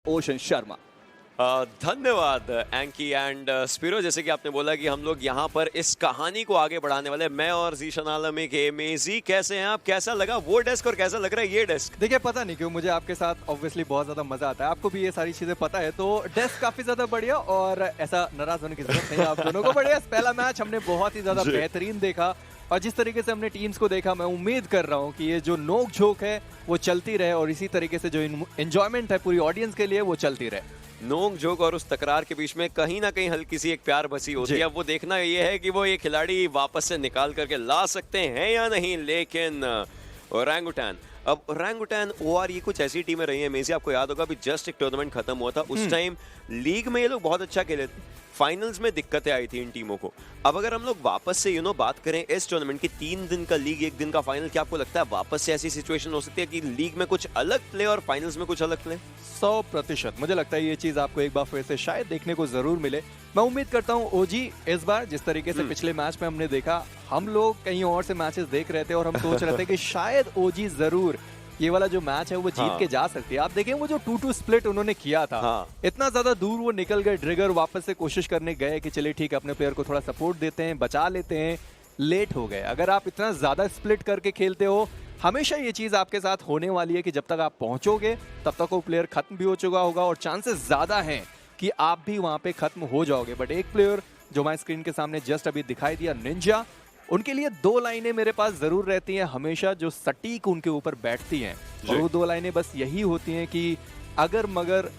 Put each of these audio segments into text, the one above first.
Ocean Sharma. धन्यवाद एंकी and स्पिरो। जैसे कि आपने बोला कि हम लोग यहाँ पर इस कहानी को आगे बढ़ाने वाले, मैं और जीशन आलम के मेजी। कैसे हैं आप? कैसा लगा वो डेस्क और कैसा लग रहा है ये डेस्क? देखिए, पता नहीं क्यों मुझे आपके साथ ऑब्वियसली बहुत ज्यादा मजा आता है, आपको भी ये सारी चीजें पता है, तो डेस्क काफी ज्यादा बढ़िया और ऐसा नाराज होने की जरूरत नहीं है आप दोनों को। बढ़िया, पहला मैच हमने बहुत ही ज्यादा बेहतरीन देखा और जिस तरीके से हमने टीम्स को देखा, मैं उम्मीद कर रहा हूँ कि ये जो नोक झोंक है वो चलती रहे और इसी तरीके से जो एंजॉयमेंट है पूरी ऑडियंस के लिए वो चलती रहे। नोक झोंक और उस तकरार के बीच में कहीं ना कहीं हल्की सी एक प्यार बसी होती है। अब वो देखना ये है कि वो ये खिलाड़ी वापस से निकाल करके ला सकते हैं या नहीं। लेकिन ओरंगुटान, अब ओरंगुटान ओआर ये कुछ ऐसी टीमें रही हैं मेसी, आपको याद होगा अभी जस्ट एक टूर्नामेंट खत्म हुआ था, उस टाइम लीग में ये लोग बहुत अच्छा खेले थे, फाइनल्स में दिक्कतें आई थी इन टीमों को। अब अगर हम लोग वापस से बात करें इस टूर्नामेंट की, 3 दिन का लीग 1 दिन का फाइनल, क्या आपको लगता है वापस से ऐसी सिचुएशन हो सकती है कि लीग में कुछ अलग प्ले और फाइनल्स में कुछ अलग प्ले? 100% मुझे लगता है ये चीज आपको एक बार फिर से शायद देखने को जरूर मिले। मैं उम्मीद करता हूँ ओजी इस बार जिस तरीके से पिछले मैच में हमने देखा, हम लोग कहीं और से मैचेस देख रहे थे और हम सोच रहे थे कि शायद ओजी जरूर ये वाला जो मैच है वो जीत के जा सकती है। आप देखें वो जो 2-2 स्प्लिट उन्होंने किया था, इतना ज्यादा दूर वो निकल गए, ट्रिगर वापस से कोशिश करने गए कि चलिए ठीक है अपने प्लेयर को थोड़ा सपोर्ट देते हैं, बचा लेते हैं, लेट हो गए। अगर आप इतना ज्यादा स्प्लिट करके खेलते हो, हमेशा ये चीज आपके साथ होने वाली है कि जब तक आप पहुंचोगे तब तक वो प्लेयर खत्म भी हो चुका होगा और चांसेस ज्यादा हैं कि आप भी वहां पे खत्म हो जाओगे। बट एक प्लेयर जो हमारे स्क्रीन के सामने जस्ट अभी दिखाई दिया, निंजा, उनके लिए 2 लाइनें मेरे पास जरूर रहती हैं हमेशा जो सटीक उनके ऊपर बैठती हैं, और वो 2 लाइनें बस यही होती हैं कि अगर मगर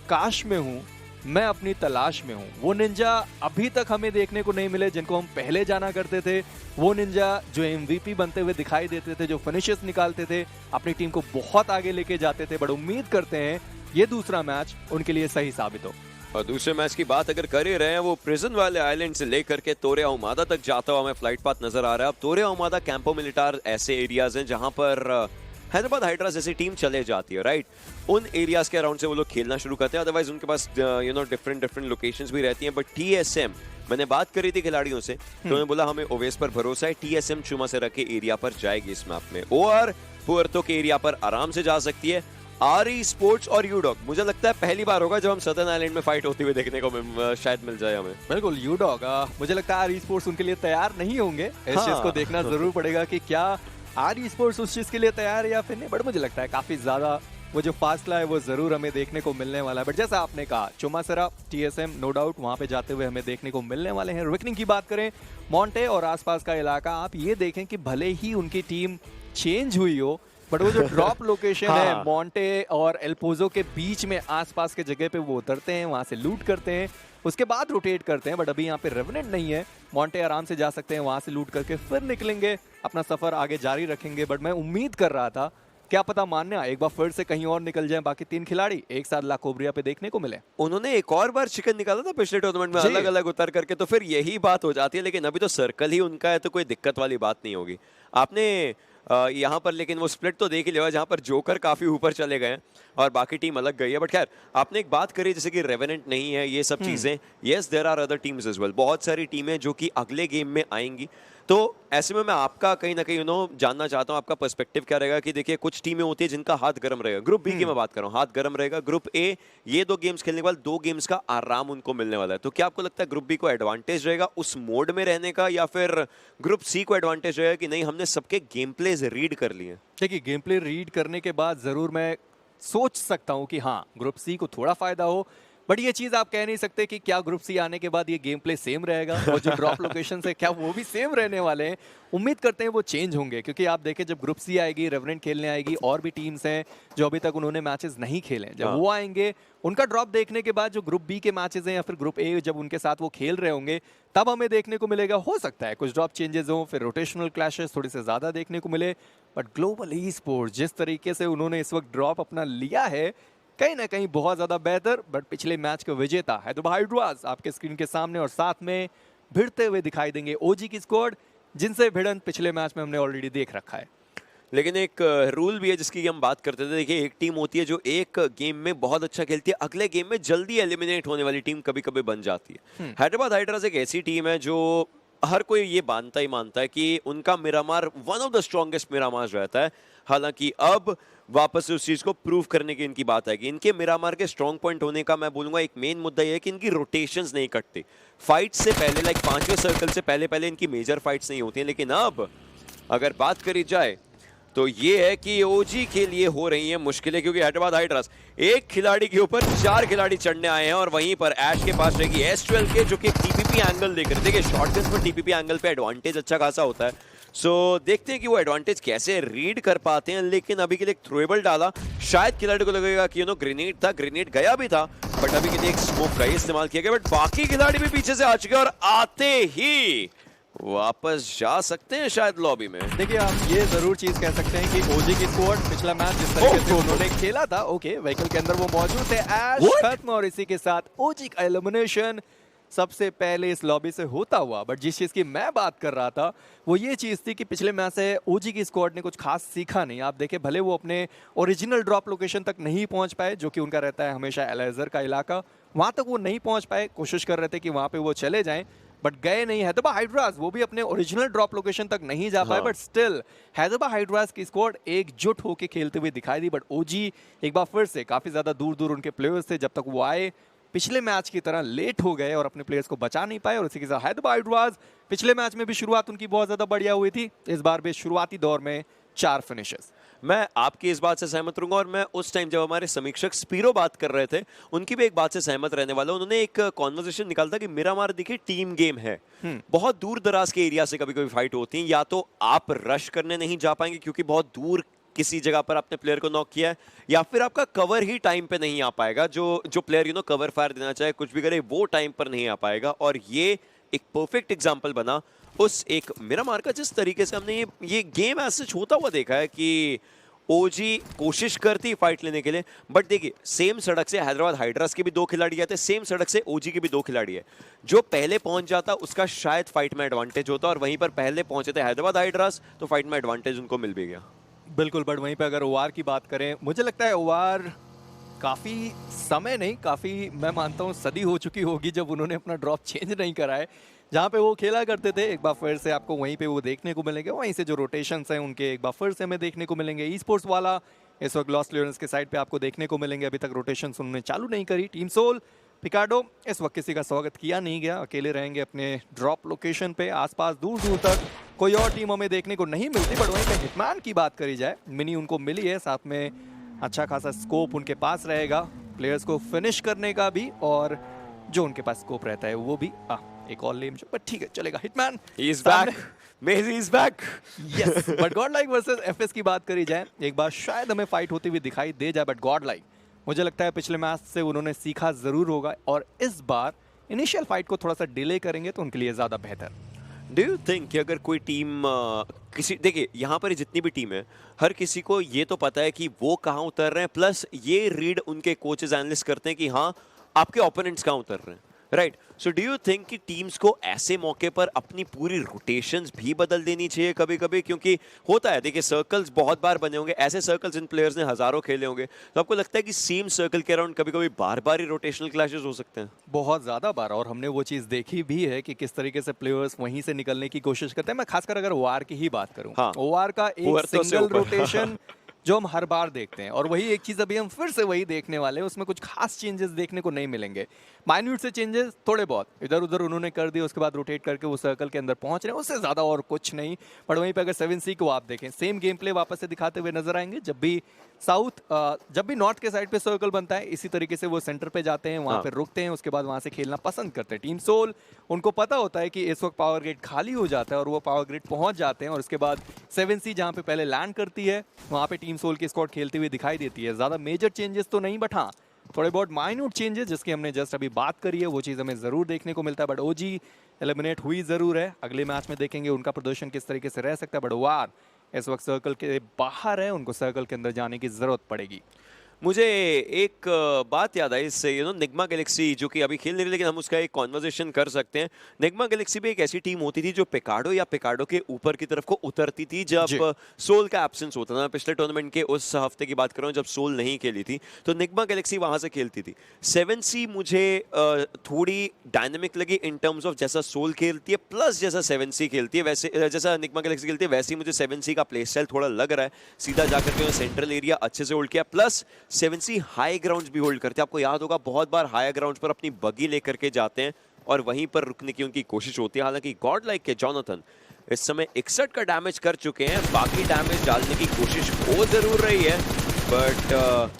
काश में हूं, मैं अपनी तलाश में हूं। वो निंजा अभी तक हमें देखने को नहीं मिले जिनको हम पहले जाना करते थे, वो निंजा जो एमवीपी बनते हुए दिखाई देते थे, जो फिनिशेस निकालते थे, अपनी टीम को बहुत आगे लेके जाते थे। बट उम्मीद करते हैं ये दूसरा मैच उनके लिए सही साबित हो। और दूसरे मैच की बात अगर कर ही रहे हैं, वो प्रिजन वाले आइलैंड से लेकर के तोरे उमादा तक जाता हुआ हमें फ्लाइट पाथ नजर आ रहा है। अब तोरे उमादा, कैंपो मिलिटार ऐसे एरियाज हैं जहां पर हैदराबाद हाइड्रा जैसी टीम चले जाती है, राइट? उन एरियाज के अराउंड से वो लोग खेलना शुरू करते हैं। अदरवाइज उनके पास डिफरेंट लोकेशंस भी रहती हैं। बट टीएसएम, मैंने बात करी थी खिलाड़ियों से तो उन्होंने बोला हमें ओवेस पर भरोसा है, टीएसएम चुमा से रखे एरिया पर जाएगी इस मैप में। ओआर पुएर्तो के एरिया पर आराम से जा सकती है। आरई स्पोर्ट्स और यूडॉग, मुझे लगता है पहली बार होगा जब हम सदर्न आइलैंड में फाइट होती हुई देखने को शायद मिल जाए हमें। बिल्कुल, यूडॉग, मुझे लगता है आरई स्पोर्ट्स उनके लिए तैयार नहीं होंगे। इस चीज को देखना जरूर पड़ेगा कि क्या आरई स्पोर्ट्स उस चीज के लिए तैयार है या फिर नहीं। बट मुझे लगता है काफी ज्यादा वो जो फासला है वो जरूर हमें देखने को मिलने वाला है। बट जैसा आपने कहा, चुमासरा, टीएसएम नो डाउट वहां पे जाते हुए हमें देखने को मिलने वाले हैं। रिकनिंग की बात करें, मॉन्टे और आसपास का इलाका, आप ये देखें कि भले ही उनकी टीम चेंज हुई हो, बट वो जो ड्रॉप लोकेशन है मॉन्टे और एल्पोजो के बीच में, आसपास के जगह पे वो उतरते हैं, वहां से लूट करते हैं, उसके बाद रोटेट करते हैं। बट अभी यहाँ पे रेवेनेंट नहीं है, मॉन्टे आराम से जा सकते हैं, वहां से लूट करके फिर निकलेंगे, अपना सफर आगे जारी रखेंगे। बट मैं उम्मीद कर रहा था, क्या पता मानना एक बार फिर से कहीं और निकल जाएं बाकी 3 खिलाड़ी, एक साथ ला कोबरिया पे देखने को मिले। उन्होंने एक और बार चिकन निकाला था पिछले टूर्नामेंट में अलग अलग उतर करके, तो फिर यही बात हो जाती है। लेकिन अभी तो सर्कल ही उनका है तो कोई दिक्कत वाली बात नहीं होगी। आपने यहाँ पर लेकिन वो स्प्लिट तो देख ही लिया जहाँ पर जोकर काफी ऊपर चले गए और बाकी टीम अलग गई है। बट खैर, आपने एक बात करी जैसे कि रेवेनेंट नहीं है, ये सब चीजें, yes there are other teams as well, बहुत सारी टीमें जो कि अगले गेम में आएंगी। तो ऐसे में मैं आपका कहीं ना कहीं जानना चाहता हूँ, आपका पर्सपेक्टिव क्या रहेगा कि देखिए कुछ टीमें होती है जिनका हाथ गर्म रहेगा। ग्रुप बी की मैं बात कर रहा हूँ, हाथ गर्म रहेगा। ग्रुप ए, ये 2 गेम्स खेलने के बाद 2 गेम्स का आराम उनको मिलने वाला है। तो क्या आपको लगता है ग्रुप बी को एडवांटेज रहेगा उस मोड में रहने का, या फिर ग्रुप सी को एडवांटेज रहेगा कि नहीं हमने सबके गेम प्लेज रीड कर लिए? देखिए, गेम प्ले रीड करने के बाद जरूर मैं सोच सकता हूँ कि हाँ ग्रुप सी को थोड़ा फायदा हो। बट ये चीज आप कह नहीं सकते कि क्या ग्रुप सी आने के बाद ये गेम प्ले सेम रहेगा, वो जो ड्रॉप लोकेशन है क्या वो भी सेम रहने वाले हैं? उम्मीद करते हैं वो चेंज होंगे, क्योंकि आप देखें जब ग्रुप सी आएगी, रेवेनेंट खेलने आएगी, और भी टीम्स हैं जो अभी तक उन्होंने मैचेस नहीं खेले, जब वो आएंगे उनका ड्रॉप देखने के बाद जो ग्रुप बी के मैचेस हैं या फिर ग्रुप ए जब उनके साथ वो खेल रहे होंगे, तब हमें देखने को मिलेगा। हो सकता है कुछ ड्रॉप चेंजेस हो, फिर रोटेशनल क्लैशेस थोड़ी से ज्यादा देखने को मिले। बट ग्लोबल ई स्पोर्ट्स जिस तरीके से उन्होंने इस वक्त ड्रॉप अपना लिया है, कहीं ना कहीं बहुत ज्यादा बेहतर। बट पिछले मैच के विजेता हैदराबाद हाइड्रास आपके स्क्रीन के सामने, और साथ में भिड़ते हुए दिखाई देंगे ओजी की स्क्वाड, जिनसे भिड़ंत पिछले मैच में हमने ऑलरेडी देख रखा है। लेकिन एक रूल भी है जिसकी हम बात करते थे। देखिए, एक टीम होती है जो एक गेम में बहुत अच्छा खेलती है, अगले गेम में जल्दी एलिमिनेट होने वाली टीम कभी कभी बन जाती है। हैदराबाद हाइड्रास एक ऐसी टीम है जो हर कोई ये मानता है कि उनका Miramar one of the strongest Miramar रहता है। हालांकि अब वापस से उस चीज को प्रूव करने की इनकी बात आएगी। इनके मिरामार के स्ट्रॉन्ग पॉइंट होने का मैं बोलूंगा एक मेन मुद्दा ये है कि इनकी रोटेशंस नहीं कटती। फाइट से पहले लाइक 5वें सर्कल से पहले इनकी मेजर फाइट्स नहीं होती हैं, लेकिन अब अगर बात करी जाए तो ये है कि ओजी के लिए हो रही है मुश्किलें, क्योंकि हैदराबाद हाइड्रास एक खिलाड़ी के ऊपर 4 खिलाड़ी चढ़ने आए हैं और वहीं पर ऐश के पास रहेगी S12 के, जो कि टीपीपी एंगल देख रहे। देखिए शॉटगन्स पर टीपीपी एंगल पे एडवांटेज अच्छा खासा होता है, सो देखते हैं कि वो एडवांटेज कैसे रीड कर पाते हैं। लेकिन अभी के लिए थ्रोएबल डाला, शायद खिलाड़ी को लगेगा कि ग्रेनेड था, ग्रेनेड गया भी था, बट अभी के लिए एक स्मोक का इस्तेमाल किया गया। बट बाकी खिलाड़ी भी पीछे से आ चुके हैं और आते ही वापस जा सकते हैं शायद लॉबी में। देखिए आप ये जरूर चीज कह सकते हैं कि ओजी की स्क्वाड पिछला मैच जिस तरीके से उन्होंने खेला था, ओके व्हीकल के अंदर वो मौजूद थे, ऐश खत्म और इसी के साथ ओजी का एलिमिनेशन सबसे पहले इस लॉबी से होता हुआ। बट जिस चीज की मैं बात कर रहा था वो ये चीज थी कि पिछले मैच से ओजी की स्क्वाड ने कुछ खास सीखा नहीं। आप देखें भले वो अपने ओरिजिनल ड्रॉप लोकेशन तक नहीं पहुंच पाए, जो कि उनका रहता है हमेशा एलेजर का इलाका, वहां तक वो नहीं पहुंच पाए, कोशिश कर रहे थे कि वहां पे वो चले जाएं बट गए नहीं। हैदराबाद हाइड्रास वो भी अपने ओरिजिनल ड्रॉप लोकेशन तक नहीं जा पाए, बट स्टिल हैदराबाद हाइड्रास की स्क्वाड एकजुट होकर खेलते हुए दिखाई दी। बट ओजी एक बार फिर से काफी ज्यादा दूर दूर उनके प्लेयर्स थे, जब तक वो आए पिछले मैच की तरह लेट हो गए और अपने प्लेयर्स को बचा नहीं पाए। और इसी के साथ हैदराबाद हाइड्रास पिछले मैच में भी शुरुआत उनकी बहुत ज्यादा बढ़िया हुई थी, इस बार भी शुरुआती दौर में 4 फिनिशेस। मैं आपकी इस बात से सहमत रहूंगा और मैं उस टाइम जब हमारे समीक्षक स्पीरो बात कर रहे थे उनकी भी एक बात से सहमत रहने वाला। उन्होंने एक कॉन्वर्सेशन निकाला था कि मिरामार देखिए टीम गेम है, बहुत दूर दराज के एरिया से कभी कभी फाइट होती है, या तो आप रश करने नहीं जा पाएंगे क्योंकि बहुत दूर किसी जगह पर आपने प्लेयर को नॉक किया है, या फिर आपका कवर ही टाइम पे नहीं आ पाएगा। जो प्लेयर कवर फायर देना चाहे कुछ भी करे वो टाइम पर नहीं आ पाएगा। और ये एक परफेक्ट एग्जांपल बना उस एक मिरामार का, जिस तरीके से हमने ये गेम ऐसे होता हुआ देखा है कि ओजी कोशिश करती फाइट लेने के लिए। बट देखिए सेम सड़क से हैदराबाद हाइड्रास के भी 2 खिलाड़ी आते, सेम सड़क से ओजी के भी 2 खिलाड़ी है। जो पहले पहुंच जाता उसका शायद फाइट में एडवांटेज होता, और वहीं पर पहले पहुंचे थे हैदराबाद हाइड्रास तो फाइट में एडवांटेज उनको मिल भी गया। बिल्कुल, बट वहीं पे अगर ओआर की बात करें, मुझे लगता है ओआर काफ़ी समय नहीं, काफ़ी मैं मानता हूँ सदी हो चुकी होगी जब उन्होंने अपना ड्रॉप चेंज नहीं करा है। जहाँ पे वो खेला करते थे एक बार फिर से आपको वहीं पे वो देखने को मिलेंगे, वहीं से जो रोटेशंस हैं उनके एक बार फिर से हमें देखने को मिलेंगे। ई स्पोर्ट्स वाला इस वक्त लॉस क्लियरेंस के साइड पे आपको देखने को मिलेंगे, अभी तक रोटेशंस उन्होंने चालू नहीं करी। टीम सोल पिकाडो इस वक्त किसी का स्वागत किया नहीं गया, अकेले रहेंगे अपने ड्रॉप लोकेशन पे। आसपास दूर दूर तक कोई और टीम हमें देखने को नहीं मिलती। बट वहीं पे हिटमैन की बात करी जाए, मिनी उनको मिली है, साथ में अच्छा खासा स्कोप उनके पास रहेगा प्लेयर्स को फिनिश करने का भी, और जो उनके पास स्कोप रहता है वो भी। एक और लेम बट ठीक है चलेगा। हिटमैन इज बैक, मेजी is back. Yes, but Godlike versus FS की बात करी जाए, एक बार शायद हमें फाइट होती हुई दिखाई दे जाए, बट गॉडलाइक मुझे लगता है पिछले मैच से उन्होंने सीखा जरूर होगा और इस बार इनिशियल फाइट को थोड़ा सा डिले करेंगे तो उनके लिए ज्यादा बेहतर। डू यू थिंक कि अगर कोई टीम किसी, देखिए यहाँ पर जितनी भी टीम है हर किसी को ये तो पता है कि वो कहाँ उतर रहे हैं, प्लस ये रीड उनके कोचेस एनालिस्ट करते हैं कि हाँ आपके ओपोनेंट्स कहाँ उतर रहे हैं, right. So do you think कि टीम्स को ऐसे मौके पर अपनी पूरी रोटेशंस भी बदल देनी चाहिए कभी कभी, क्योंकि होता है देखिए सर्कल्स बहुत बार बने होंगे, ऐसे सर्कल्स इन प्लेयर्स ने हजारों खेले होंगे, तो आपको लगता है कि सेम सर्कल के अराउंड कभी कभी बार बार ही रोटेशनल क्लैशेस हो सकते हैं? बहुत ज्यादा बार, और हमने वो चीज देखी भी है कि किस तरीके से प्लेयर्स वहीं से निकलने की कोशिश करते हैं। मैं खासकर अगर ओआर की ही बात करूं, ओआर का एक सिंगल रोटेशन जो हम हर बार देखते हैं, और वही एक चीज अभी हम फिर से वही देखने वाले हैं, उसमें कुछ खास चेंजेस देखने को नहीं मिलेंगे। माइन्यूट से चेंजेस थोड़े बहुत इधर उधर उन्होंने कर दिए, उसके बाद रोटेट करके वो सर्कल के अंदर पहुंच रहे हैं, उससे ज्यादा और कुछ नहीं। बट वहीं पे अगर 7C को आप देखें, सेम गेम प्ले वापस से दिखाते हुए नजर आएंगे। जब भी जब भी नॉर्थ के साइड पे सर्कल बनता है, इसी तरीके से वो सेंटर पे जाते हैं, वहां पे रुकते हैं, उसके बाद वहां से खेलना पसंद करते हैं। टीम सोल उनको पता होता है कि इस वक्त पावर ग्रिड खाली हो जाता है और वो पावर ग्रिड पहुंच जाते हैं, और उसके बाद 7C जहां पे पहले लैंड करती है वहां पे टीम सोल की स्क्वाड खेलती हुई दिखाई देती है। ज्यादा मेजर चेंजेस तो नहीं, बट हाँ थोड़े बहुत माइन्यूट चेंजेस जिसकी हमने जस्ट अभी बात करी है, वो चीज़ हमें ज़रूर देखने को मिलता है। बट ओजी एलिमिनेट हुई ज़रूर है, अगले मैच में देखेंगे उनका प्रदर्शन किस तरीके से रह सकता है। बट वार इस वक्त सर्कल के बाहर है, उनको सर्कल के अंदर जाने की ज़रूरत पड़ेगी। मुझे एक बात याद आई इससे, निग्मा गैलेक्सी जो कि अभी खेल नहीं रही, लेकिन हम उसका एक कॉन्वर्सेशन कर सकते हैं। निग्मा गैलेक्सी भी एक ऐसी टीम होती थी जो पिकाडो या पिकाडो के ऊपर की तरफ को उतरती थी जी। जब सोल का एब्सेंस होता था। पिछले टूर्नामेंट के उस हफ्ते की बात कर रहा हूँ जब सोल नहीं खेली थी, तो निग्मा गैलेक्सी वहां से खेलती थी। 7C मुझे थोड़ी डायनेमिक लगी इन टर्म्स ऑफ जैसा सोल खेलती है प्लस जैसा 7C खेलती है, वैसे जैसा निग्मा गैलेक्सी खेलती है वैसे ही मुझे 7C का प्ले स्टाइल थोड़ा लग रहा है। सीधा जाकर के सेंट्रल एरिया अच्छे से होल्ड किया, प्लस 7C हाई ग्राउंड्स भी होल्ड करते हैं। आपको याद होगा बहुत बार हाई ग्राउंड्स पर अपनी बगी लेकर के जाते हैं और वहीं पर रुकने की उनकी कोशिश होती है। हालांकि गॉड लाइक के जोनाथन इस समय 61 का डैमेज कर चुके हैं, बाकी डैमेज डालने की कोशिश हो जरूर रही है, बट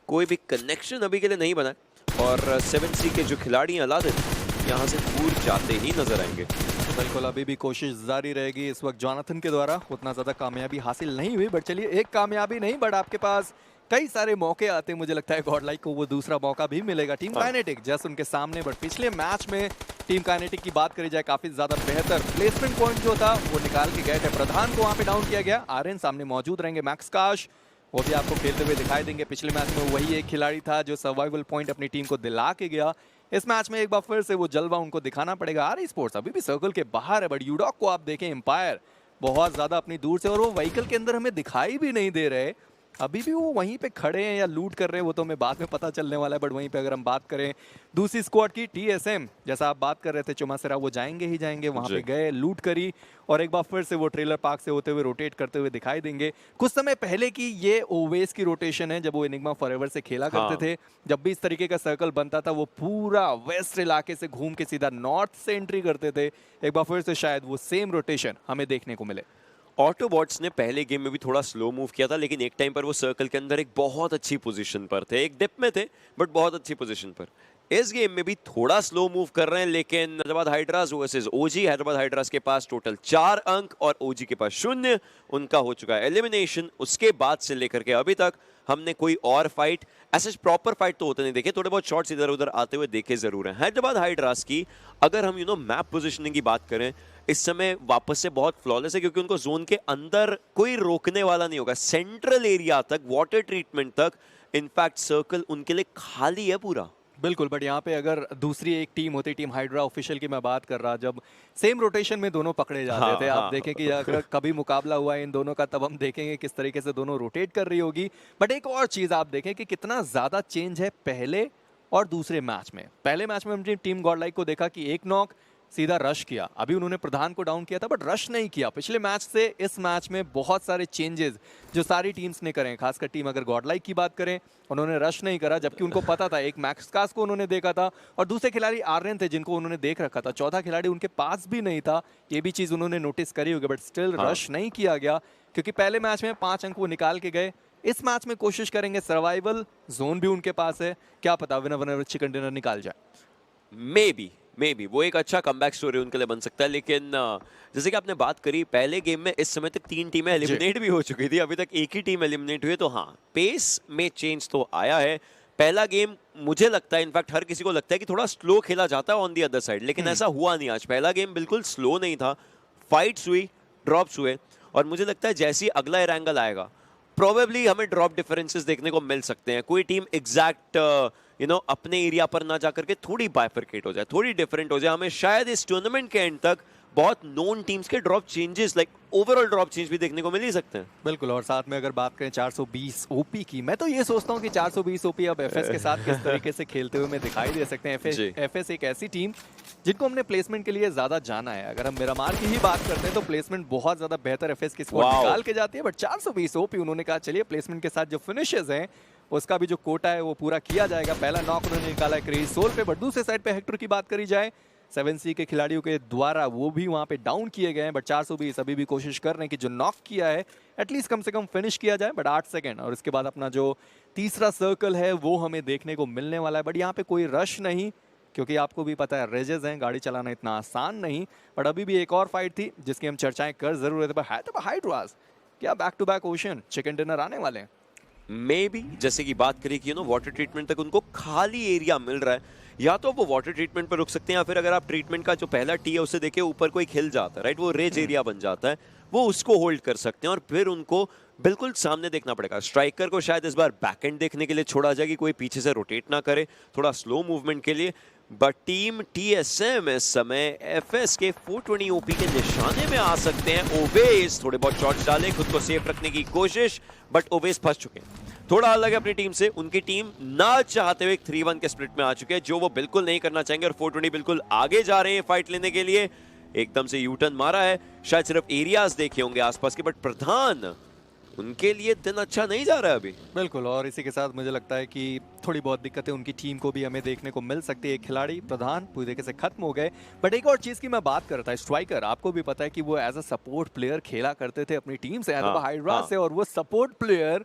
कोई भी कनेक्शन अभी के लिए नहीं बना और 7C के जो खिलाड़ी हैं अलादीन यहाँ से दूर जाते ही नजर आएंगे। बिल्कुल, अभी भी कोशिश जारी रहेगी। इस वक्त जोनाथन के द्वारा उतना ज्यादा कामयाबी हासिल नहीं हुई, बट चलिए एक कामयाबी नहीं, बट आपके पास कई सारे मौके आते हैं। मुझे लगता है गॉड लाइक को वो दूसरा मौका भी मिलेगा। टीम काइनेटिक जस्ट उनके सामने, बट पिछले मैच में टीम काइनेटिक की बात करी जाए काफी ज्यादा बेहतर प्लेसमेंट पॉइंट जो था वो निकाल के गए थे। प्रधान को वहां पे डाउन किया गया, आर्यन सामने मौजूद रहेंगे, मैक्स काश वो भी आपको खेलते हुए दिखाई देंगे। पिछले मैच में वही एक खिलाड़ी था जो सर्वाइवल पॉइंट अपनी टीम को दिला के गया। इस मैच में एक बार फिर से वो जलवा उनको दिखाना पड़ेगा। आर स्पोर्ट्स अभी भी सर्कल के बाहर है, बट यूडॉक को आप देखें, एम्पायर बहुत ज्यादा अपनी दूर से, और वो व्हीकल के अंदर हमें दिखाई भी नहीं दे रहे। अभी भी वो वहीं पे खड़े हैं या लूट कर रहे हैं वो तो हमें बाद में पता चलने वाला है। बट वहीं पे अगर हम बात करें दूसरी स्क्वाड की, TSM जैसा आप बात कर रहे थे चुमासेरा, वो जाएंगे ही जाएंगे, वहां पे गए, लूट करी और एक बार फिर से वो ट्रेलर पार्क से होते हुए रोटेट करते हुए दिखाई देंगे। कुछ समय पहले की ये ओवेस की रोटेशन है जब वो एनिग्मा फॉरएवर से खेला करते थे। जब भी इस तरीके का सर्कल बनता था वो पूरा वेस्ट इलाके से घूम के सीधा नॉर्थ से एंट्री करते थे। एक बार फिर से शायद वो सेम रोटेशन हमें देखने को मिले। ऑटोबॉट्स ने पहले गेम में भी थोड़ा स्लो मूव किया था, लेकिन एक टाइम पर वो सर्कल के अंदर एक बहुत अच्छी पोजीशन पर थे, एक डिप में थे बट बहुत अच्छी पोजीशन पर। इस गेम में भी थोड़ा स्लो मूव कर रहे हैं, लेकिन हैदराबाद हाइड्रास वर्सेस ओजी, हैदराबाद हाइड्रास के पास टोटल 4 अंक और ओजी के पास 0। उनका हो चुका है एलिमिनेशन। उसके बाद से लेकर के अभी तक हमने कोई और फाइट, ऐसे प्रॉपर फाइट तो होते नहीं देखे, थोड़े बहुत शॉट्स इधर उधर आते हुए देखे जरूर हैं। हैदराबाद हाइड्रास की अगर हम मैप पोजीशनिंग की बात करें, इस समय वापस से बहुत फ्लॉलेस है, क्योंकि उनको जोन के अंदर कोई रोकने वाला नहीं होगा। सेंट्रल एरिया तक, वाटर ट्रीटमेंट तक, इनफैक्ट सर्कल उनके लिए खाली है पूरा। बिल्कुल, बट यहाँ पे अगर दूसरी एक टीम होती, टीम हाइड्रा ऑफिशियल की मैं बात कर रहा, जब सेम रोटेशन में दोनों पकड़े जाते थे, आप देखें कि अगर कभी मुकाबला हुआ है इन दोनों का, तब हम देखेंगे किस तरीके से दोनों रोटेट कर रही होगी। बट एक और चीज आप देखें कि कितना ज्यादा चेंज है पहले और दूसरे मैच में। पहले मैच में हमने टीम गॉड लाइक को देखा कि एक नॉक सीधा रश किया, अभी उन्होंने प्रधान को डाउन किया था बट रश नहीं किया। पिछले मैच से इस मैच में बहुत सारे चेंजेस जो सारी टीम्स ने करे, खासकर टीम अगर गॉड लाइक की बात करें, उन्होंने रश नहीं करा, जबकि उनको पता था, एक मैक्स कास को उन्होंने देखा था और दूसरे खिलाड़ी आर्यन थे जिनको उन्होंने देख रखा था, चौथा खिलाड़ी उनके पास भी नहीं था। ये भी चीज उन्होंने नोटिस करी होगी, बट स्टिल रश नहीं किया गया, क्योंकि पहले मैच में 5 अंक वो निकाल के गए। इस मैच में कोशिश करेंगे, सर्वाइवल जोन भी उनके पास है, क्या पता विनर विनर चिकन डिनर निकाल जाए। मे बी वो एक अच्छा कमबैक स्टोरी उनके लिए बन सकता है। लेकिन जैसे कि आपने बात करी, पहले गेम में इस समय तक 3 टीमें एलिमिनेट भी हो चुकी थी, अभी तक एक ही टीम एलिमिनेट हुई है। तो हाँ, पेस में चेंज तो आया है। पहला गेम मुझे लगता है, इनफैक्ट हर किसी को लगता है कि थोड़ा स्लो खेला जाता है ऑन दी अदर साइड, लेकिन ऐसा हुआ नहीं। आज पहला गेम बिल्कुल स्लो नहीं था, फाइट्स हुई, ड्रॉप्स हुए, और मुझे लगता है जैसे ही अगला एंगल आएगा प्रोबेबली हमें ड्रॉप डिफरेंसेस देखने को मिल सकते हैं। कोई टीम एग्जैक्ट अपने एरिया पर ना जाकर के थोड़ी बाइफरकेट हो जाए, थोड़ी डिफरेंट हो जाए। हमें शायद इस टूर्नामेंट के एंड तक बहुत नोन टीम्स के drop changes, like overall drop change भी देखने को मिल ही सकते हैं। बिल्कुल, और साथ में अगर बात करें 420 ओपी की, मैं तो ये सोचता हूँ कि 420 ओपी अब एफएस के साथ किस तरीके से खेलते हुए हमें दिखाई दे सकते हैं। एफएस एक ऐसी टीम जिनको हमने प्लेसमेंट के लिए ज्यादा जाना है। अगर हम मिरामार की ही बात करते हैं तो प्लेसमेंट बहुत ज्यादा बेहतर एफएस की स्क्वाड निकाल के जाती है, बट 420 ओपी उन्होंने कहा चलिए प्लेसमेंट के साथ जो फिनिशेस हैं उसका भी जो कोटा है वो पूरा किया जाएगा। पहला नॉक उन्होंने निकाला क्रेज सोल पे, बट दूसरे साइड पे हेक्टर की बात करी जाए, 7C के खिलाड़ियों के द्वारा वो भी वहां पे डाउन किए गए हैं, बट 420 अभी भी कोशिश कर रहे हैं कि जो नॉक किया है एटलीस्ट कम से कम फिनिश किया जाए। बट 8 सेकंड और इसके बाद अपना जो तीसरा सर्कल है वो हमें देखने को मिलने वाला है। बट यहाँ पे कोई रश नहीं, क्योंकि आपको भी पता है रेजेस हैं, गाड़ी चलाना इतना आसान नहीं। बट अभी भी एक और फाइट थी जिसकी हम चर्चाएं कर जरूर रहे थे, पर हाइड्रास क्या back to back ocean chicken dinner आने वाले हैं। मे बी जैसे कि बात करी कि वाटर ट्रीटमेंट तक उनको खाली एरिया मिल रहा है, या तो वो वाटर ट्रीटमेंट पर रुक सकते हैं, या फिर अगर आप ट्रीटमेंट का जो पहला टी है उसे देखें, ऊपर कोई खिल जाता है, राइट, वो रेज एरिया बन जाता है, वो उसको होल्ड कर सकते हैं और फिर उनको बिल्कुल सामने देखना पड़ेगा। स्ट्राइकर को शायद इस बार बैकएंड देखने के लिए छोड़ा जाए कि कोई पीछे से रोटेट ना करे, थोड़ा स्लो मूवमेंट के लिए। बट टीम टीएसएम इस समय एफएस के 420 ओपी के निशाने में आ सकते हैं। ओवेस थोड़े बहुत शॉट्स डाले, खुद को सेफ रखने की कोशिश, बट ओवेस फंस चुके हैं। थोड़ा अलग है अपनी टीम से, उनकी टीम ना चाहते हुए 3-1 के स्प्लिट में आ चुके हैं, जो वो बिल्कुल नहीं करना चाहेंगे। और 420 बिल्कुल आगे जा रहे हैं फाइट लेने के लिए। एकदम से यूटर्न मारा है, शायद सिर्फ एरियाज देखे होंगे आसपास के, बट प्रधान उनके लिए दिन अच्छा नहीं जा रहा है अभी। बिल्कुल, और इसी के साथ मुझे लगता है कि थोड़ी बहुत दिक्कतें उनकी टीम को भी हमें देखने को मिल सकती है। एक खिलाड़ी प्रधान पूरी तरीके से खत्म हो गए। बट एक और चीज की मैं बात कर रहा था, स्ट्राइकर, आपको भी पता है कि वो एज अ सपोर्ट प्लेयर खेला करते थे अपनी टीम से, हाइड्रा से। और वो सपोर्ट प्लेयर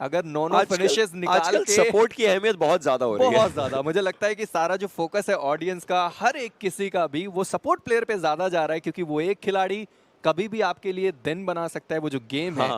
अगर नॉन फिनिशेस निकाल के, सपोर्ट की अहमियत बहुत ज्यादा हो रही है, बहुत ज्यादा। मुझे लगता है कि सारा जो फोकस है ऑडियंस का, हर एक किसी का भी, वो सपोर्ट प्लेयर पे ज्यादा जा रहा है, क्योंकि वो एक खिलाड़ी कभी भी आपके लिए दिन बना सकता है। वो जो गेम है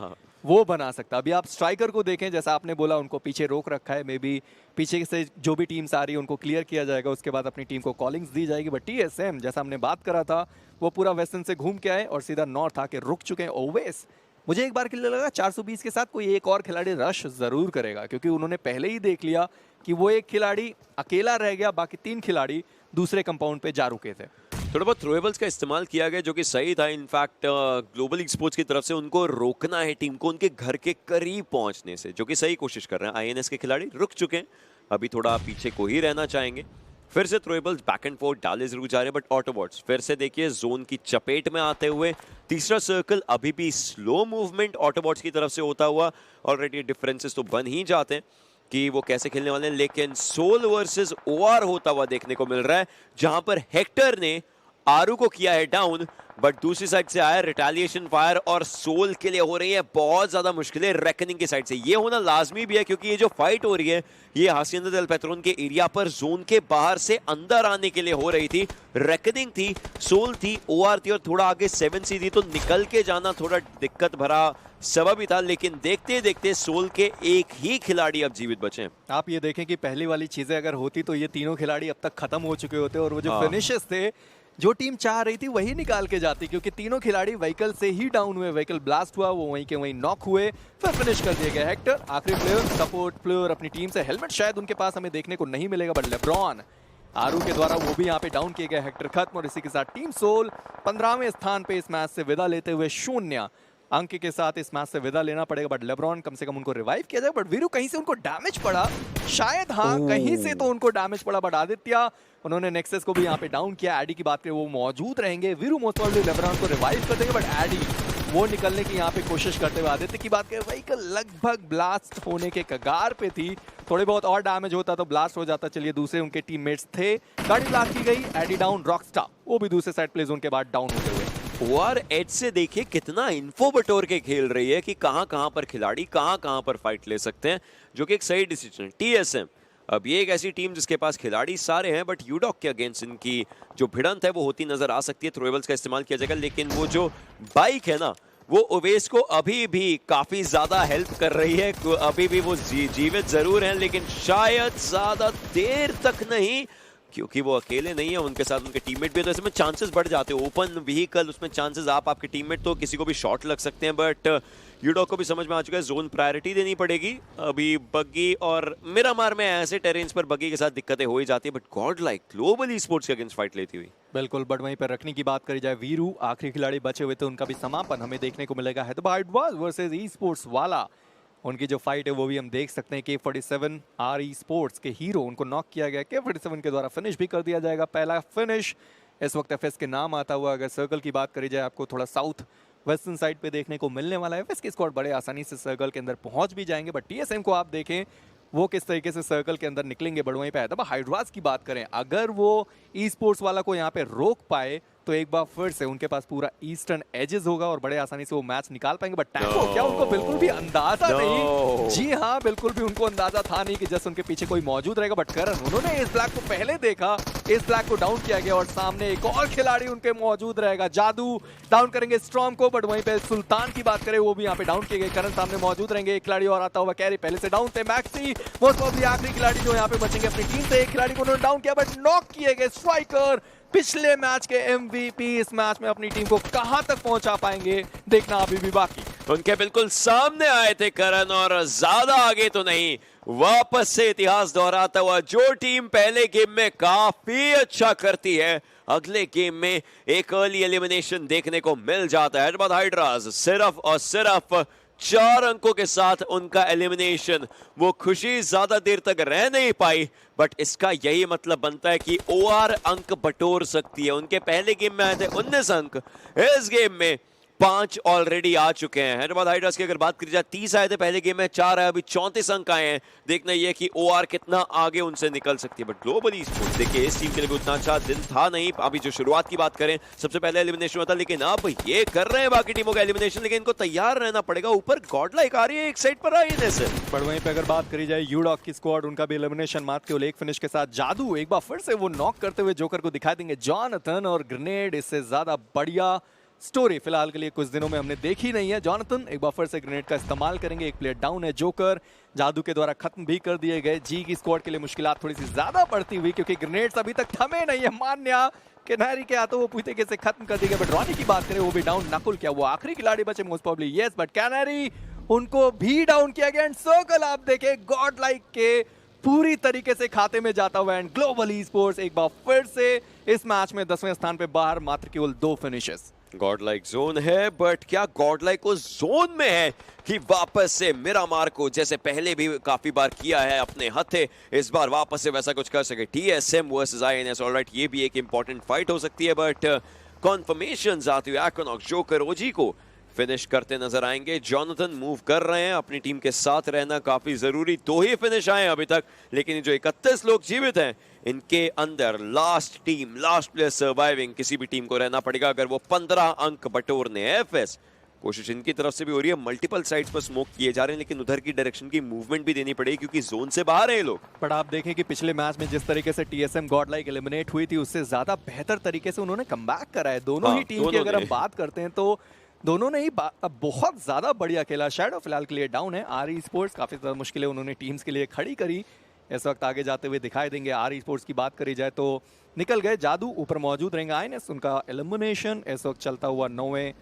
वो बना सकता है। अभी आप स्ट्राइकर को देखें, जैसा आपने बोला, उनको पीछे रोक रखा है। मे बी पीछे से जो भी टीम्स आ रही है उनको क्लियर किया जाएगा, उसके बाद अपनी टीम को कॉलिंग्स दी जाएगी। बट टीएसएम, जैसा हमने बात करा था, वो पूरा वेस्टर्न से घूम के आए और सीधा नॉर्थ आके रुक चुके हैं। ओवेस, मुझे एक बार के लिए लगा 420 के साथ कोई एक और खिलाड़ी रश जरूर करेगा, क्योंकि उन्होंने पहले ही देख लिया कि वो एक खिलाड़ी अकेला रह गया, बाकी 3 खिलाड़ी दूसरे कंपाउंड पे जा रुके थे। थोड़ा बहुत थ्रोएबल्स का इस्तेमाल किया गया, जो कि सही था। इनफैक्ट ग्लोबल एक्सपोर्ट्स की तरफ से उनको रोकना है टीम को उनके घर के करीब पहुंचने से, जो कि सही कोशिश कर रहे हैं। आईएनएस के खिलाड़ी रुक चुके हैं, अभी थोड़ा पीछे को ही रहना चाहेंगे। फिर से थ्रोएबल्स बैक एंड फोर्थ डाले जरूर जा रहे हैं, बट ऑटोबॉट्स फिर से देखिए जोन की चपेट में आते हुए। तीसरा सर्कल अभी भी स्लो मूवमेंट ऑटोबॉट्स की तरफ से होता हुआ। ऑलरेडी डिफरेंसेस तो बन ही जाते हैं कि वो कैसे खेलने वाले हैं, लेकिन सोल वर्सेस ओआर होता हुआ देखने को मिल रहा है, जहां पर हेक्टर ने आरू को किया है डाउन, बट दूसरी साइड से आया रिटेलिएशन फायर और सोल के लिए हो रही है बहुत ज्यादा मुश्किलें रेकनिंग की साइड से। ये होना लाजमी भी है, क्योंकि ये जो फाइट हो रही है ये हासिंदा देल पेट्रोन के एरिया पर जोन के बाहर से अंदर आने के लिए हो रही थी। रेकनिंग थी, सोल थी, ओआर थी, और थोड़ा आगे 7C थी, तो निकल के जाना थोड़ा दिक्कत भरा सबब ही था। लेकिन देखते देखते सोल के एक ही खिलाड़ी अब जीवित बचे। आप ये देखें कि पहली वाली चीजें अगर होती तो ये तीनों खिलाड़ी अब तक खत्म हो चुके होते, और वो जो फिनिशेस थे जो टीम चाह रही थी वही निकाल के जाती, क्योंकि तीनों खिलाड़ी व्हीकल से ही डाउन हुए। व्हीकल ब्लास्ट हुआ, वो वहीं के वहीं नॉक हुए, फिर फिनिश कर दिए गए। हेक्टर आखिरी प्लेयर, सपोर्ट प्लेयर अपनी टीम से। हेलमेट शायद उनके पास हमें देखने को नहीं मिलेगा, बट लेब्रॉन आरू के द्वारा वो भी यहाँ पे डाउन किए गए। हेक्टर खत्म, और इसी के साथ टीम सोल 15वें स्थान पे इस मैच से विदा लेते हुए 0 अंक के साथ इस मैच से विदा लेना पड़ेगा। बट लेब्रॉन कम से कम उनको रिवाइव किया जाए। बट वीरू कहीं से उनको डैमेज पड़ा, शायद कहीं से तो उनको डैमेज पड़ा। बट आदित्य, उन्होंने नेक्सस को भी यहाँ पे डाउन किया। एडी की बात करें, वो मौजूद रहेंगे। वीरू मोस्ट प्रोबेबली लेब्रॉन को रिवाइव कर देंगे, बट एडी वो निकलने की यहाँ पे कोशिश करते हुए। आदित्य की बात करें, व्हीकल लगभग ब्लास्ट होने के कगार पे थी, थोड़े बहुत और डैमेज होता तो ब्लास्ट हो जाता। चलिए, दूसरे उनके टीममेट्स थे, गाड़ी ब्लास्ट की गई। एडी डाउन, रॉकस्टार वो भी दूसरे साइड प्ले जोन के बाद डाउन होते हुए। ओआर एज से देखिए कितना इन्फो बटोर के खेल रही है कि कहां पर खिलाड़ी कहां पर फाइट ले सकते हैं, जो कि एक सही डिसीजन है। टीएसएम अब ये एक ऐसी टीम जिसके पास खिलाड़ी सारे हैं, बट यूडॉक के अगेंस्ट इनकी जो भिड़ंत है वो होती नजर आ सकती है। थ्रोएबल्स का इस्तेमाल किया जाएगा, लेकिन वो जो बाइक है ना, वो ओवेस को अभी भी काफी ज्यादा हेल्प कर रही है। अभी भी वो जीवित जरूर हैं, लेकिन शायद ज्यादा देर तक नहीं, क्योंकि वो अकेले नहीं है, उनके साथ उनके टीममेट भी है, तो इसमें चांसेस बढ़ जाते हैं। ओपन व्हीकल, उसमें चांसेस आपके टीममेट तो किसी को भी शॉट लग सकते हैं। बट यूडॉक को भी समझ में आ चुका है जोन प्रायोरिटी देनी पड़ेगी। अभी बग्गी और मिरामार में ऐसे टेरेन्स पर बग्गी के साथ दिक्कतें हो ही जाती है, but God like global e sports के अगेंस्ट फाइट लेती हुई। बिल्कुल, बट वहीं पर रखने की बात करी जाए, वीरू आखिरी खिलाड़ी बचे हुए थे, उनका भी समापन हमें देखने को मिलेगा। हैदराबाद वर्सेस ई स्पोर्ट्स वाला, उनकी जो फाइट है वो भी हम देख सकते हैं। K47 RE स्पोर्ट्स के हीरो, उनको नॉक किया गया। K47 के द्वारा फिनिश भी कर दिया जाएगा। पहला फिनिश इस वक्त एफएस के नाम आता हुआ। अगर सर्कल की बात करी जाए, आपको थोड़ा साउथ वेस्टर्न साइड पे देखने को मिलने वाला है। एफएस के स्क्वाड बड़े आसानी से सर्कल के अंदर पहुंच भी जाएंगे, बट टीएसएम को आप देखें वो किस तरीके से सर्कल के अंदर निकलेंगे। बट वहीं पे हैदराबाद हाइड्रास की बात करें, अगर वो ई स्पोर्ट्स वाला को यहाँ पे रोक पाए तो एक बार फिर से उनके पास पूरा ईस्टर्न एजेस होगा और बड़े आसानी से वो मैच निकाल पाएंगे। बट टैंको क्या उनको बिल्कुल भी अंदाजा नहीं, जी हाँ, बिल्कुल भी उनको अंदाजा था नहीं कि जस्ट उनके पीछे कोई मौजूद रहेगा। बट करण, उन्होंने इस ब्लैक को पहले देखा, इस ब्लैक को डाउन किया गया और सामने एक और खिलाड़ी उनके मौजूद रहेगा। जादू डाउन करेंगे स्ट्रॉम को, बट वहीं पे सुल्तान की बात करें, वो भी यहाँ पे डाउन किए गए। करण सामने मौजूद रहेंगे। एक खिलाड़ी और आता हुआ, कैरी पहले से डाउन थे। मैक्सी मोस्ट प्रोबेबली आखिरी खिलाड़ी जो यहाँ पे बचेंगे अपनी टीम से। एक खिलाड़ी को उन्होंने डाउन किया, बट नॉक किए गए। स्ट्राइकर पिछले मैच के MVP इस मैच में अपनी टीम को कहां तक पहुंचा पाएंगे, देखना अभी भी बाकी। उनके बिल्कुल सामने आए थे करण, और ज्यादा आगे तो नहीं, वापस से इतिहास दोहराता हुआ जो टीम पहले गेम में काफी अच्छा करती है, अगले गेम में एक अर्ली एलिमिनेशन देखने को मिल जाता है। हैदराबाद हाइड्रास सिर्फ और सिर्फ 4 अंकों के साथ उनका एलिमिनेशन, वो खुशी ज्यादा देर तक रह नहीं पाई, बट इसका यही मतलब बनता है कि ओआर अंक बटोर सकती है। उनके पहले गेम में आए थे 19 अंक, इस गेम में 5 ऑलरेडी आ चुके हैं। हैदराबाद हाइड्रास की अगर बात करी जाए 30 आए थे पहले गेम में, 4 आए, अभी 34 अंक आए हैं। देखना यह कि ओआर कितना आगे उनसे निकल सकती है। बट ग्लोबली स्पोर्ट्स देखिए इस टीम के लिए भी उतना अच्छा दिन था नहीं। अभी जो शुरुआत की बात करें, सबसे पहले एलिमिनेशन हुआ था, लेकिन अब ये कर रहे हैं बाकी टीमों का एलिमिनेशन, लेकिन इनको तैयार रहना पड़ेगा। ऊपर गॉडलाइक आ रही है, एक साइड पर आई है सर। पर वहीं पे अगर बात करी जाए यूडॉक की स्क्वाड, उनका भी एलिमिनेशन मात्र केवल एक फिनिश के साथ। जादू एक बार फिर से वो नॉक करते हुए जोकर को दिखा देंगे। जॉनथन और ग्रेनेड, इससे ज्यादा बढ़िया स्टोरी फिलहाल के लिए कुछ दिनों में हमने देखी नहीं है। जॉनथन एक बार फिर से ग्रेनेड का इस्तेमाल करेंगे, एक प्लेयर डाउन है। जोकर जादू के द्वारा खत्म भी कर दिए गए। जी की स्क्वाड के लिए मुश्किलात थोड़ी सी ज्यादा बढ़ती हुई, क्योंकि ग्रेनेड्स अभी तक थमे नहीं है। मान्या किनारी के हाथों वो पूरी तरीके से खत्म कर दिए गए। बट रॉनी की बात करें, वो भी डाउन। नकुल क्या वो आखिरी खिलाड़ी बचे most probably? Yes, but canary उनको भी डाउन किया गया। एंड सर्कल आप देखें गॉड लाइक के पूरी तरीके से खाते में जाता हुआ। एंड ग्लोबल ई स्पोर्ट्स एक बार फिर से इस मैच में 10वें स्थान पे बाहर, मात्र केवल 2 फिनिशेस। गॉडलाइक जोन है, बट क्या गॉडलाइक को जोन में है कि वापस से मिरामार को, जैसे पहले भी काफी बार किया है अपने हथे, इस बार वापस से वैसा कुछ कर सके? टीएसएम वर्सेस आईएनएस, ऑलराइट, ये भी एक इंपॉर्टेंट फाइट हो सकती है। बट कॉन्फर्मेशंस आती हुई एक्विनॉक्स जोकर ओजी को फिनिश करते नजर आएंगे। जॉनथन मूव कर रहे हैं, अपनी टीम के साथ रहना काफी जरूरी। 2 ही फिनिश आए अभी तक, लेकिन जो 31 लोग जीवित हैं, इनके अंदर last team, last player surviving किसी भी टीम को रहना पड़ेगा अगर वो 15 अंक बटोरने हैं। एफएस कोशिश इनकी तरफ से भी हो रही है, मल्टीपल साइड्स पर स्मोक किए जा रहे हैं, लेकिन उधर की डायरेक्शन की मूवमेंट भी देनी पड़ेगी क्योंकि जोन से बाहर हैं ये लोग। पर आप देखें कि पिछले मैच में जिस तरीके से टीएसएम गॉडलाइक एलिमिनेट हुई थी, उससे ज्यादा बेहतर तरीके से उन्होंने कमबैक करा है। दोनों ही टीम की अगर हम बात करते हैं तो दोनों ने ही बहुत ज्यादा बढ़िया खेला। शैडो फिलहाल के लिए डाउन है। आर ई स्पोर्ट्स काफी ज्यादा मुश्किलें उन्होंने टीम्स के लिए खड़ी करी, इस वक्त आगे जाते हुए दिखाई देंगे। आर ई स्पोर्ट्स की बात करी जाए तो निकल गए। जादू ऊपर मौजूद रहेंगे। आईएनएस उनका एलिमिनेशन इस वक्त चलता हुआ 9वें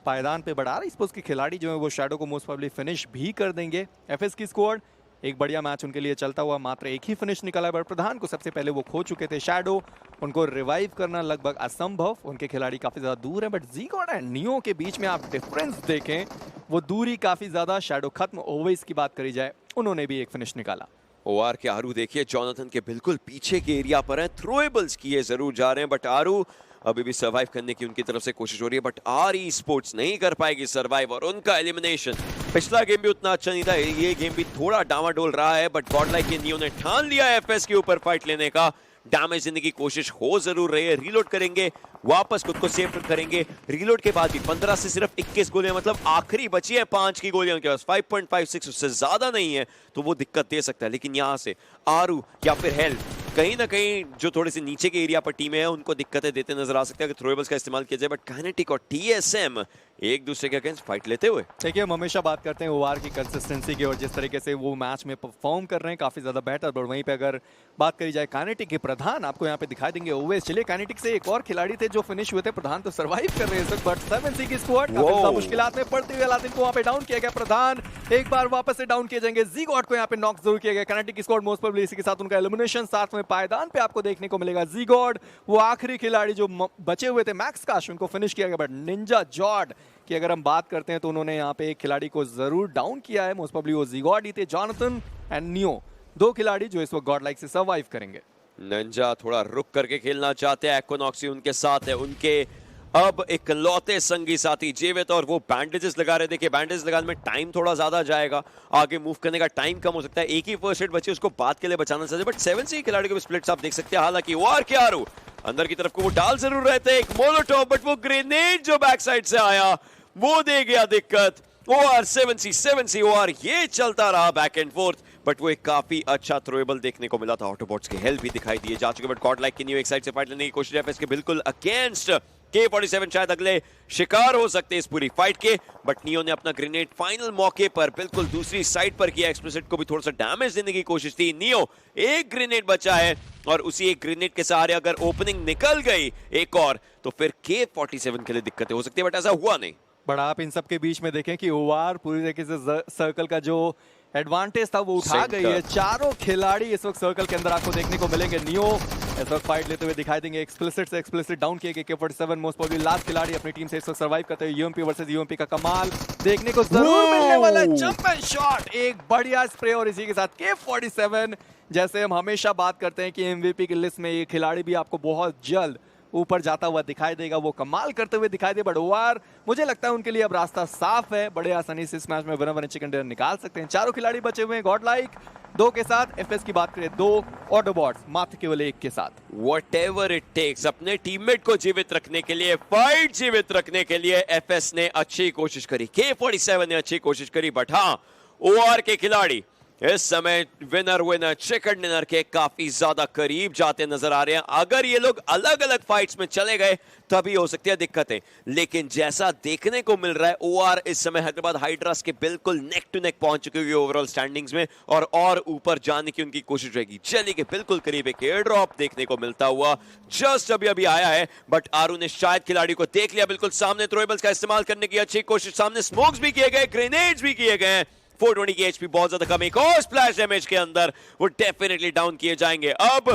पायदान पे। बट आर ई स्पोर्ट्स के खिलाड़ी जो है वो शैडो को मोस्ट प्रोबेबली फिनिश भी कर देंगे। एफएस की स्क्वाड एक बढ़िया मैच उनके लिए चलता हुआ, मात्र एक ही फिनिश निकला है। बट प्रधान को सबसे पहले वो खो चुके थे। शैडो उनको रिवाइव करना लगभग असंभव, उनके खिलाड़ी काफी ज्यादा दूर है। बट ज़ीगॉड एंड नियो के बीच में आप डिफरेंस देखें, वो दूरी काफी ज्यादा। शैडो खत्म। ओवेस की बात करी जाए, उन्होंने भी एक फिनिश निकाला। ओआर के आरू देखिए जॉनथन के बिल्कुल पीछे के एरिया पर है, थ्रोएबल्स किए जरूर जा रहे हैं, बट आरू अभी भी सर्वाइव करने की उनकी तरफ से कोशिश हो रही है। बट आर ई स्पोर्ट्स नहीं कर पाएगी सर्वाइव, और उनका एलिमिनेशन। पिछला गेम भी उतना अच्छा नहीं था, ये गेम भी थोड़ा डामाडोल रहा है, बट गॉडलाइक के नियो ने ठान लिया है एफएस के ऊपर फाइट लेने का। डैमेज देने की कोशिश हो जरूर रही है, रीलोड करेंगे, वापस खुद को सेव करेंगे। रीलोड के बाद भी 15 से सिर्फ 21 गोलियां, मतलब आखिरी बची है 5 की गोलियां उनके पास, 5.56, उससे ज्यादा नहीं है, तो वो दिक्कत दे सकता है। लेकिन यहां से आरू या फिर हेल्थ, कहीं ना कहीं जो थोड़े से नीचे के एरिया पर टीमें हैं उनको दिक्कतें देते नजर आ सकते हैं अगर थ्रोएबल्स का इस्तेमाल किया जाए। बट काइनेटिक और टीएसएम एक दूसरे के अगेंस्ट फाइट लेते हुए, देखिए हम हमेशा बात करते हैं ओआर की कंसिस्टेंसी की, और जिस तरीके से वो मैच में परफॉर्म कर रहे हैं काफी ज्यादा बेटर। बट वहीं पे अगर बात करी जाए काइनेटिक के प्रधान, आपको यहाँ पे दिखाई देंगे ओवेस। चलिए काइनेटिक से एक और खिलाड़ी थे जो फिनिश हुए थे, प्रधान तो सर्वाइव कर रहे हैं, बट 7C की स्क्वाड काफी ज्यादा मुश्किलात में पड़ते हुए हालात, इनको वहाँ पे डाउन किया गया। प्रधान एक बार वापस से डाउन किए जाएंगे। ज़ीगॉड को यहाँ पे नॉक जरूर किया गया। काइनेटिक की स्क्वाड मोस्ट प्रोबेबली इसी के साथ उनका एलिमिनेशन 7वें पायदान पे आपको देखने को मिलेगा। ज़ीगॉड वो आखिरी खिलाड़ी जो बचे हुए थे, मैक्स काश, उनको फिनिश किया गया। बट निंजा जॉर्ड की अगर हम बात करते हैं तो उन्होंने यहाँ पे एक खिलाड़ी को जरूर डाउन किया है, मोस्ट प्रोबेबली वो ज़ीगॉड ही थे। जॉनथन एंड नियो 2 खिलाड़ी जो इस वक्त गॉडलाइक से सर्वाइव करेंगे। निंजा थोड़ा रुक करके खेलना चाहते हैं, एक्विनॉक्स उनके साथ है, उनके अब इकलौते संगी साथी जीवित, और वो बैंडेजेस लगा रहे। देखिए बैंडेज लगाने में टाइम थोड़ा ज्यादा जाएगा, आगे मूव करने का टाइम कम हो सकता है। एक ही फर्स्ट एड बची, उसको बाद के लिए बचाना चाहिए। बट 7C खिलाड़ी के स्प्लिट्स आप देख सकते हैं। हालांकि वो आर के आरू अंदर की तरफ को वो डाल जरूर रहे थे एक मोलोटॉप, बट वो ग्रेनेड जो बैक साइड से आया वो दे गया दिक्कत। ओआर 7C ओआर ये चलता रहा बैक एंड फोर्थ, बट वो एक काफी अच्छा थ्रोएबल देखने को मिला था। ऑटोबॉट्स के हेल्प भी दिखाई दिए जा चुके, बट गॉडलाइक की न्यू एक साइड से फाइट लेने की कोशिश है इसके बिल्कुल अगेंस्ट। K47 शायद अगले शिकार हो सकते हैं इस पूरी फाइट के, बट नियो ने अपना ग्रेनेड फाइनल मौके पर बिल्कुल दूसरी साइड पर किया। एक्सप्लिसिट को भी थोड़ा सा डैमेज देने की कोशिश थी। नियो एक ग्रेनेड बचा है, और उसी एक ग्रेनेड के सहारे अगर ओपनिंग निकल गई एक और, तो फिर K47 के लिए दिक्कतें हो सकती है, बट ऐसा हुआ नहीं। बट आप इन सब के बीच में देखें कि ओआर पूरी तरीके से सर्कल का जो एडवांटेज था वो उठा गई है। चारों खिलाड़ी इस वक्त सर्कल के अंदर आपको देखने को मिलेंगे। नियो इस वक्त फाइट लेते हुए दिखाई देंगे। एक्सप्लिसिट से एक्सप्लिसिट डाउन किए गए K47 मोस्ट प्रोबेबली लास्ट खिलाड़ी अपनी टीम से इस वक्त सर्वाइव करते हुए। यूएमपी वर्सेस यूएमपी का कमाल देखने को जरूर मिलने वाला है। जंप एंड शॉट, एक बढ़िया स्प्रे, और इसी के साथ K47 जैसे हम हमेशा बात करते हैं कि एमवीपी की लिस्ट में ये खिलाड़ी भी आपको बहुत जल्द ऊपर जाता हुआ दिखाई देगा, वो कमाल करते हुए दिखाई दे। बट ओआर मुझे लगता है उनके लिए अब रास्ता साफ है, बड़े आसानी से इस मैच में विनर चिकन डिनर निकाल सकते हैं। चारों खिलाड़ी बचे हुए हैं गॉड लाइक 2 के साथ। एफएस की बात करें 2, ऑटोबॉट्स मात्र केवल 1 के साथ। Whatever it takes, अपने टीममेट को जीवित रखने के लिए, फाइट जीवित रखने के लिए एफएस ने अच्छी कोशिश करी, K47 ने अच्छी कोशिश करी। बट हाँ, ओआर के खिलाड़ी इस समय विनर चिकन डिनर के काफी ज्यादा करीब जाते नजर आ रहे हैं। अगर ये लोग अलग अलग फाइट्स में चले गए तभी हो सकती है दिक्कतें, लेकिन जैसा देखने को मिल रहा है ओआर इस समय हैदराबाद हाइड्रास के बिल्कुल नेक टू नेक पहुंच चुकी हुई ओवरऑल स्टैंडिंग्स में, और ऊपर जाने की उनकी कोशिश रहेगी। चली के बिल्कुल करीब एक एयर ड्रॉप देखने को मिलता हुआ जस्ट अभी आया है, बट आरू ने शायद खिलाड़ी को देख लिया बिल्कुल सामने। थ्रोएबल्स का इस्तेमाल करने की अच्छी कोशिश, सामने स्मोक्स भी किए गए, ग्रेनेड्स भी किए गए हैं। 420 की एचपी बहुत ज्यादा कम, एक और स्प्लैश डैमेज के अंदर वो डेफिनेटली डाउन किए जाएंगे। अब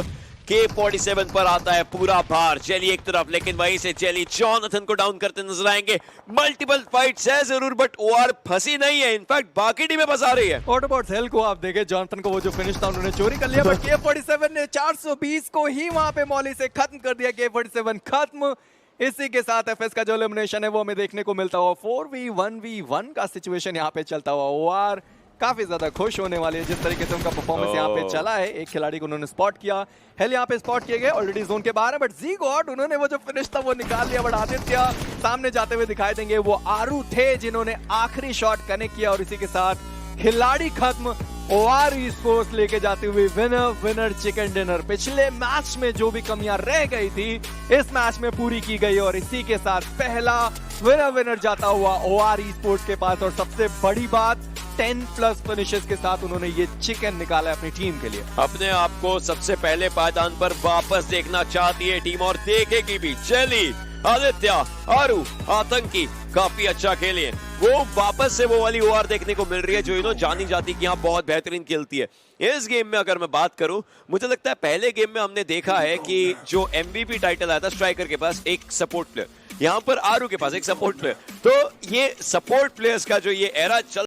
K47 पर आता है पूरा भार। जेली एक तरफ, लेकिन वहीं से जेली जॉनथन को डाउन करते नजर आएंगे। मल्टीपल फाइट्स है जरूर, बट ओआर फंसी नहीं है, इनफैक्ट बाकी टीमें फंसा रही है। ऑटोबॉट्स हेल को आप देखें, जॉनथन को वो जो फिनिश था उन्होंने चोरी कर लिया, बट K47 ने 420 को ही वहां पे मौली से खत्म कर दिया। K47 खत्म। इसी के साथ एफएस का जो एलिमिनेशन है वो हमें देखने को मिलता हुआ 4v1v1 का सिचुएशन यहाँ पे चलता हुआ। ओआर काफी ज्यादा खुश होने वाली है जिस तरीके से उनका परफॉर्मेंस यहाँ पे चला है। एक खिलाड़ी को उन्होंने स्पॉट किया, हेल यहाँ पे स्पॉट किए गए, ऑलरेडी जोन के बाहर है, बट जी गॉड उन्होंने वो जो फिनिश था वो निकाल लिया। बट आदित्य सामने जाते हुए दिखाई देंगे, वो आरू थे जिन्होंने आखिरी शॉट कनेक्ट किया, और इसी के साथ खिलाड़ी खत्म। ओआर स्पोर्ट्स लेके जाते हुए विनर चिकन डिनर। पिछले मैच में जो भी कमियां रह गई थी इस मैच में पूरी की गई, और इसी के साथ पहला विनर जाता हुआ ओआर स्पोर्ट्स के पास। और सबसे बड़ी बात 10+ फिनिशेस के साथ उन्होंने ये चिकन निकाला अपनी टीम के लिए। अपने आप को सबसे पहले पायदान पर वापस देखना चाहती है टीम, और देखेगी भी। चली, आदित्य, आरू, आतंकी काफी अच्छा खेले, वो वापस से वो वाली ओआर देखने को मिल रही है जो जानी जाती कि यहाँ बहुत बेहतरीन खेलती है। इस गेम में अगर मैं बात करूं, मुझे लगता है पहले गेम में हमने देखा है कि जो एमवीपी टाइटल आया था स्ट्राइकर के पास एक सपोर्ट प्लेयर, यहाँ पर आरू के पास एक सपोर्ट प्लेयर, तो ये सपोर्ट प्लेयर्स का जो ये एरा चल